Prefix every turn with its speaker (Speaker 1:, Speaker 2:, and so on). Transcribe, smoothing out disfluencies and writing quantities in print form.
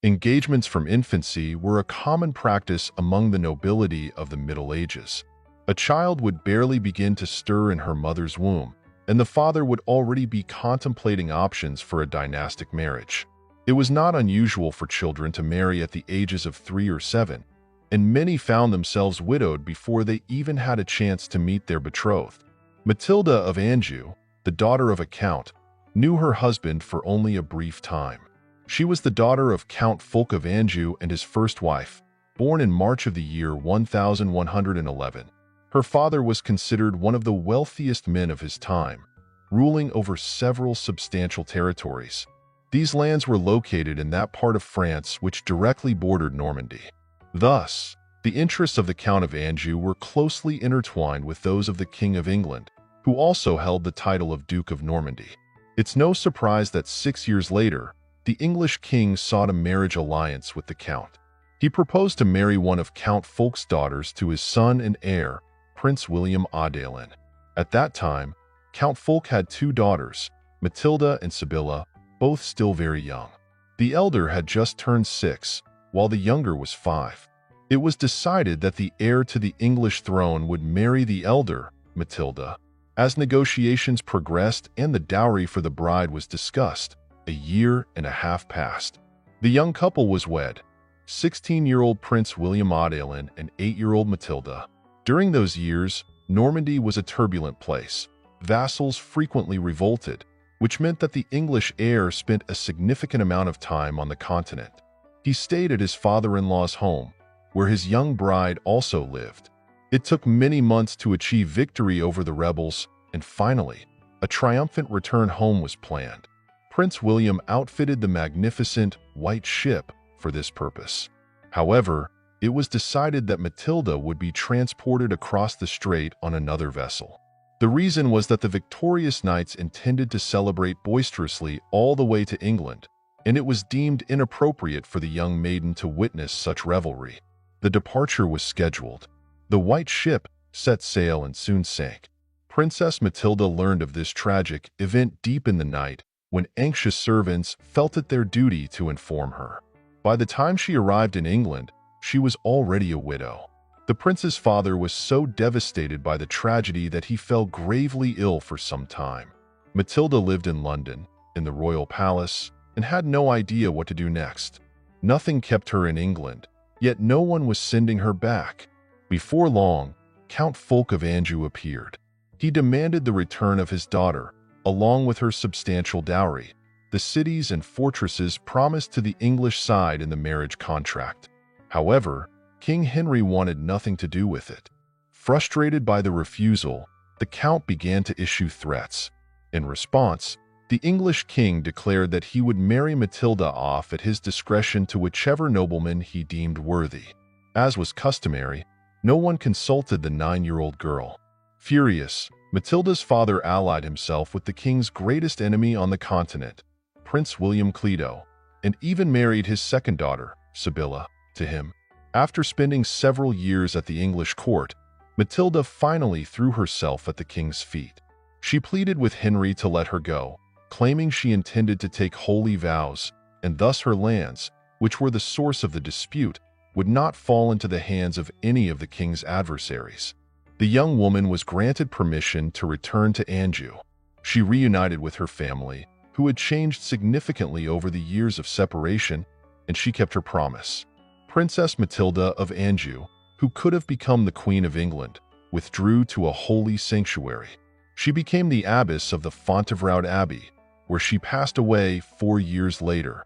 Speaker 1: Engagements from infancy were a common practice among the nobility of the Middle Ages. A child would barely begin to stir in her mother's womb, and the father would already be contemplating options for a dynastic marriage. It was not unusual for children to marry at the ages of 3 or 7, and many found themselves widowed before they even had a chance to meet their betrothed. Matilda of Anjou, the daughter of a count, knew her husband for only a brief time. She was the daughter of Count Fulk of Anjou and his first wife, born in March of the year 1111. Her father was considered one of the wealthiest men of his time, ruling over several substantial territories. These lands were located in that part of France which directly bordered Normandy. Thus, the interests of the Count of Anjou were closely intertwined with those of the King of England, who also held the title of Duke of Normandy. It's no surprise that 6 years later, the English king sought a marriage alliance with the Count. He proposed to marry one of Count Fulk's daughters to his son and heir, Prince William Adelin. At that time, Count Fulk had 2 daughters, Matilda and Sibylla, both still very young. The elder had just turned 6, while the younger was 5. It was decided that the heir to the English throne would marry the elder, Matilda. As negotiations progressed and the dowry for the bride was discussed, a year and a half passed. The young couple was wed, 16-year-old Prince William Adelin and 8-year-old Matilda. During those years, Normandy was a turbulent place. Vassals frequently revolted, which meant that the English heir spent a significant amount of time on the continent. He stayed at his father-in-law's home, where his young bride also lived. It took many months to achieve victory over the rebels, and finally, a triumphant return home was planned. Prince William outfitted the magnificent white ship for this purpose. However, it was decided that Matilda would be transported across the strait on another vessel. The reason was that the victorious knights intended to celebrate boisterously all the way to England, and it was deemed inappropriate for the young maiden to witness such revelry. The departure was scheduled. The white ship set sail and soon sank. Princess Matilda learned of this tragic event deep in the night, when anxious servants felt it their duty to inform her. By the time she arrived in England, she was already a widow. The prince's father was so devastated by the tragedy that he fell gravely ill for some time. Matilda lived in London, in the royal palace, and had no idea what to do next. Nothing kept her in England, yet no one was sending her back. Before long, Count Fulk of Anjou appeared. He demanded the return of his daughter, along with her substantial dowry, the cities and fortresses promised to the English side in the marriage contract. However, King Henry wanted nothing to do with it. Frustrated by the refusal, the Count began to issue threats. In response, the English king declared that he would marry Matilda off at his discretion to whichever nobleman he deemed worthy. As was customary, no one consulted the 9-year-old girl. Furious, Matilda's father allied himself with the king's greatest enemy on the continent, Prince William Clito, and even married his second daughter, Sibylla, to him. After spending several years at the English court, Matilda finally threw herself at the king's feet. She pleaded with Henry to let her go, claiming she intended to take holy vows, and thus her lands, which were the source of the dispute, would not fall into the hands of any of the king's adversaries. The young woman was granted permission to return to Anjou. She reunited with her family, who had changed significantly over the years of separation, and she kept her promise. Princess Matilda of Anjou, who could have become the Queen of England, withdrew to a holy sanctuary. She became the abbess of the Fontevraud Abbey, where she passed away 4 years later.